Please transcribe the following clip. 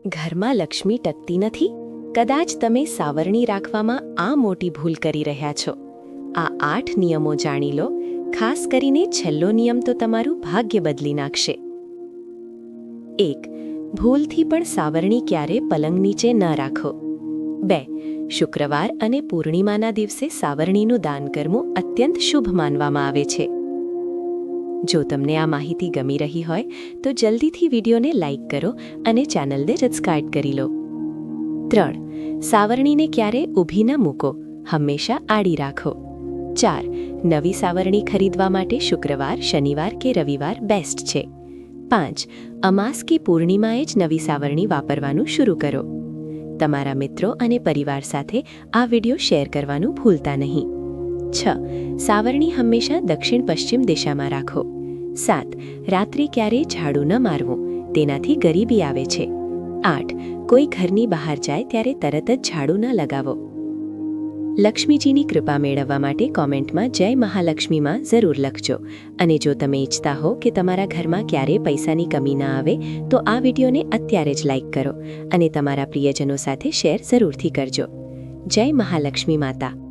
ઘરમાં લક્ષ્મી ટકતી નથી? કદાચ તમે સાવરણી રાખવામાં આ મોટી ભૂલ કરી રહ્યા છો. આ 8 નિયમો જાણી લો. ખાસ કરીને છેલ્લો નિયમ તો તમારું ભાગ્ય બદલી નાખશે. 1. ભૂલથી પણ સાવરણી ક્યારે પલંગ નીચે ન રાખો. 2. શુક્રવાર અને પૂર્ણિમાના દિવસે સાવરણીનું દાન કરવું અત્યંત શુભ માનવામાં આવે છે. જો તમને આ માહિતી ગમી રહી હોય તો જલ્દીથી વિડીયોને લાઇક કરો અને ચેનલને સબસ્ક્રાઇબ કરી લો. 3. સાવરણીને ક્યારે ઊભી ન મૂકો, હંમેશા આડી રાખો. 4. નવી સાવરણી ખરીદવા માટે શુક્રવાર, શનિવાર કે રવિવાર બેસ્ટ છે. 5. અમાસ કે પૂર્ણિમાએ જ નવી સાવરણી વાપરવાનું શરૂ કરો. તમારા મિત્રો અને પરિવાર સાથે આ વિડીયો શેર કરવાનું ભૂલતા નહીં. 6. સાવરણી હંમેશા દક્ષિણ-પશ્ચિમ દિશામાં રાખો. 7. રાત્રે ક્યારેય ઝાડુ ન મારવું, તેનાથી ગરીબી આવે છે. 8. કોઈ ઘરની બહાર જાય ત્યારે તરત જ ઝાડુ ન લગાવો. લક્ષ્મીજીની કૃપા મેળવવા માટે કોમેન્ટમાં જય મહાલક્ષ્મીમાં જરૂર લખજો. અને જો તમે ઈચ્છતા હો કે તમારા ઘરમાં ક્યારેય પૈસાની કમી ના આવે તો આ વિડીયોને અત્યારે જ લાઇક કરો અને તમારા પ્રિયજનો સાથે શેર જરૂરથી કરજો. જય મહાલક્ષ્મી માતા.